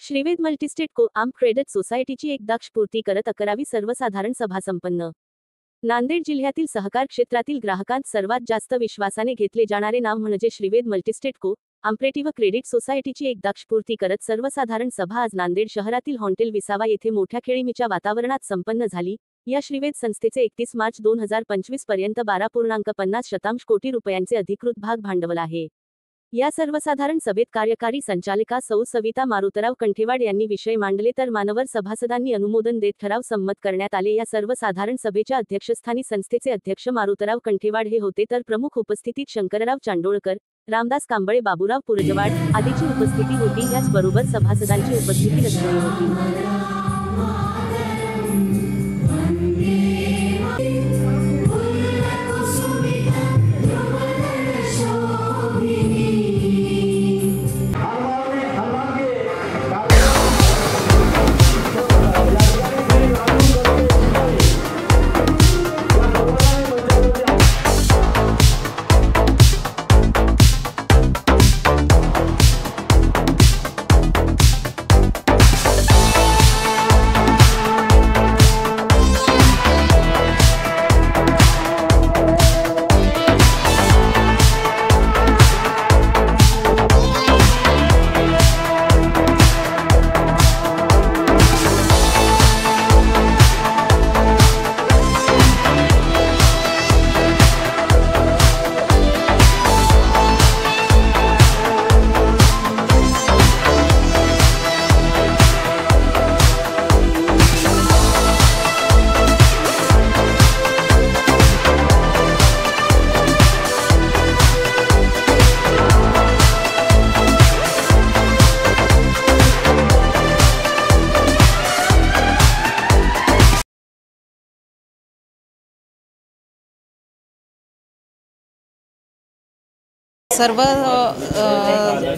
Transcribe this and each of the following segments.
श्रीवेद multi-state को arm credit सोसायटीची एकदाक्षपूर्ती करत 11वी सर्वसाधारण सभा संपन्न। नांदेड जिल्ह्यातील सहकार क्षेत्रातील ग्राहकांत सर्वात जास्त विश्वासाने घेतले जाणारे नाव म्हणजे श्रीवेद मल्टीस्टेट को आर्मप्रेटिव्ह क्रेडिट सोसायटीची एकदाक्षपूर्ती करत सर्वसाधारण सभा आज नांदेड शहरातील हॉटेल विसावा येथे मोठ्या खेळीमीच्या वातावरणात संपन्न झाली। या श्रीवेद संस्थेचे 31 मार्च 2025 पर्यंत 12.50 कोटी रुपयांचे अधिकृत भाग भांडवल आहे। या सर्वसाधारण सभेत कार्यकारी संचालिका सौ सविता मारुतराव कंठेवाड यांनी विषय मांडले तर मान्यवर सभासदांनी अनुमोदन देत ठराव संमत करण्यात आले। या सर्वसाधारण सभेच्या अध्यक्षस्थानी संस्थेचे अध्यक्ष मारुतराव कंठेवाड हे होते तर प्रमुख उपस्थितीत शंकरराव चांडोळकर, रामदास कांबळे, बाबूराव पुरजवाड आदींची उपस्थिती होती। याचबरोबर सभासदांची उपस्थिती लक्षणीय होती।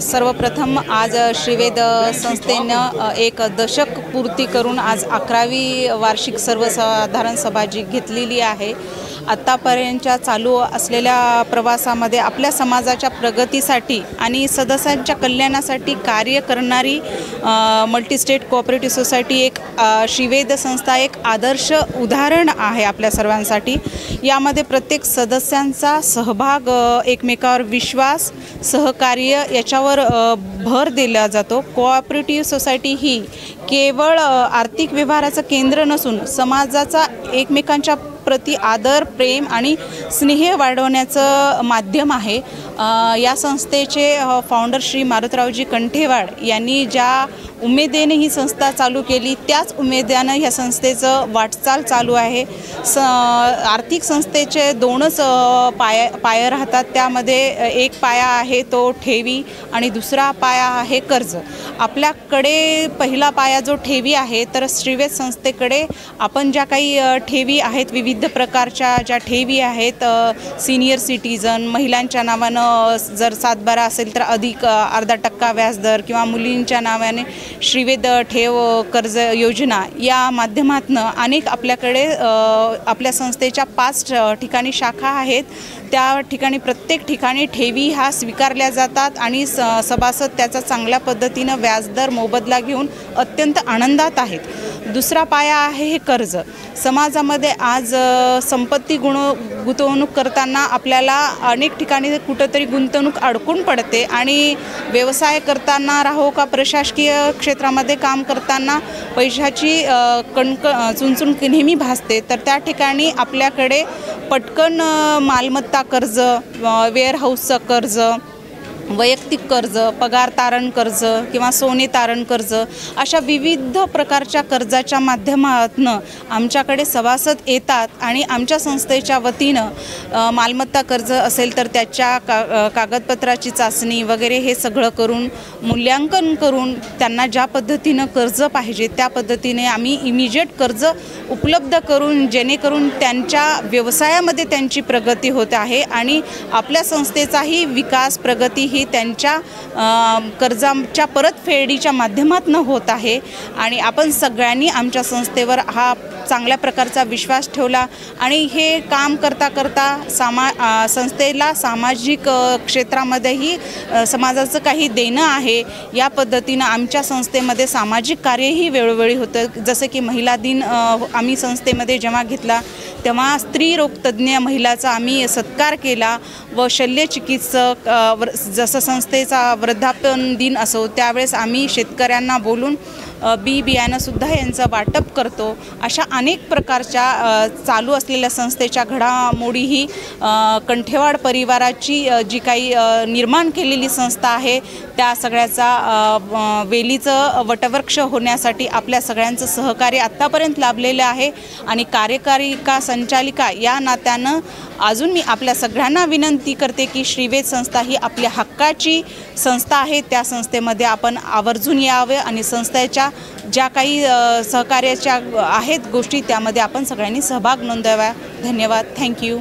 सर्वप्रथम आज श्रीवेद संस्थेनं एक दशक पूर्ती करून आज 11वी वार्षिक सर्वसाधारण सभा जी घेतलेली आहे। आतापर्यंतच्या चालू असलेल्या प्रवासामध्ये आपल्या समाजाच्या प्रगतीसाठी आणि सदस्यांच्या कल्याणासाठी कार्य करणारी मल्टीस्टेट कोऑपरेटिव्ह सोसायटी एक श्रीवेद संस्था एक आदर्श उदाहरण आहे आपल्या सर्वांसाठी। यामध्ये प्रत्येक सदस्यांचा सहभाग, एकमेकावर विश्वास, सहकार्य याच्यावर भर दिला जातो। कोऑपरेटिव्ह सोसायटी ही केवळ आर्थिक व्यवहाराचं केंद्र नसून समाजाचा एकमेकांच्या प्रति आदर, प्रेम आणि स्नेह वाढवण्याचं माध्यम आहे। या संस्थेचे फाउंडर श्री मारुतरावजी कंठेवाड यांनी ज्या उमेदीने ही संस्था चालू केली त्याच उमेदीने ह्या संस्थेचं वाटचाल चालू आहे। आर्थिक संस्थेचे दोनच पाया राहतात, त्यामध्ये एक पाया आहे तो ठेवी आणि दुसरा पाया आहे कर्ज। आपल्याकडे पहिला पाया जो ठेवी आहे तर श्रीवेद संस्थेकडे आपण ज्या काही ठेवी आहेत, विविध प्रकारच्या ज्या ठेवी आहेत, सीनियर सिटीजन महिलांच्या नावानं जर 7-12 असेल तर अधिक अर्धा टक्का व्याजदर किंवा मुलींच्या नावाने श्रीवेद ठेव कर्ज योजना या माध्यमातून अनेक आपल्याकडे आपल्या संस्थेच्या 5 ठिकाणी शाखा आहेत। त्या ठिकाणी प्रत्येक ठिकाणी ठेवी ह्या स्वीकारल्या जातात आणि सभासद त्याचा चांगल्या पद्धतीने व्याजदर मोबदला घेऊन अत्यंत आनंदात आहेत। दुसरा पाया आहे हे कर्ज। समाजामध्ये आज संपत्ती गुंतवणूक करताना आपल्याला अनेक ठिकाणी कुठेतरी गुंतवणूक अडकून पडते आणि व्यवसाय करताना राहो का प्रशासकीय क्षेत्रामध्ये काम करताना पैशाची चुणचुण नेहमी भासते। तर त्या ठिकाणी आपल्याकडे पटकन मालमत्ता कर्ज, वेअरहाऊसचं कर्ज, वैयक्तिक कर्ज, पगार तारण कर्ज किंवा सोने तारण कर्ज अशा विविध प्रकारच्या कर्जाच्या माध्यमातून आमच्याकडे सभासद येतात आणि आमच्या संस्थेच्या वतीनं मालमत्ता कर्ज असेल तर त्याच्या कागदपत्राची चाचणी वगैरे हे सगळं करून मूल्यांकन करून त्यांना ज्या पद्धतीनं कर्ज पाहिजे त्या पद्धतीने आम्ही इमिजिएट कर्ज उपलब्ध करून जेणेकरून त्यांच्या व्यवसायामध्ये त्यांची प्रगती होत आहे आणि आपल्या संस्थेचाही विकास, प्रगती ही त्यांच्या कर्जाच्या परतफेडीच्या माध्यमातून होत आहे आणि आपण सगळ्यांनी आमच्या संस्थेवर हा चांगल्या प्रकारचा विश्वास ठेवला आणि हे काम करता करता संस्थेला सामाजिक क्षेत्रामध्येही समाजाचं काही देणं आहे, या पद्धतीनं आमच्या संस्थेमध्ये सामाजिक कार्यही वेळोवेळी होतं. जसं की महिला दिन आम्ही संस्थेमध्ये जेव्हा घेतला तेव्हा स्त्रीरोग तज्ज्ञ महिलाचा आम्ही सत्कार केला व शल्यचिकित्सक जसं संस्थेचा वृद्धापन दिन असो त्यावेळेस आम्ही शेतकऱ्यांना बोलून बियाणंसुद्धा यांचं वाटप करतो. अशा अनेक प्रकारच्या चालू असलेल्या संस्थेच्या घडामोडीही कंठेवाड परिवाराची जी काही निर्माण केलेली संस्था आहे त्या सगळ्याचा वेलीचं वटवृक्ष होण्यासाठी आपल्या सगळ्यांचं सहकार्य आत्तापर्यंत लाभलेलं आहे आणि कार्यकारिका संचालिका या नात्यानं अजून मी आपल्या सगळ्यांना विनंती करते की श्रीवेद संस्था ही आपल्या हक्काची संस्था आहे. त्या संस्थेमध्ये आपण आवर्जून यावे आणि संस्थेच्या ज्या काही सहकार्याच्या आहेत गोष्टी त्यामध्ये आपण सगळ्यांनी सहभाग नोंदवावा. धन्यवाद. थँक्यू.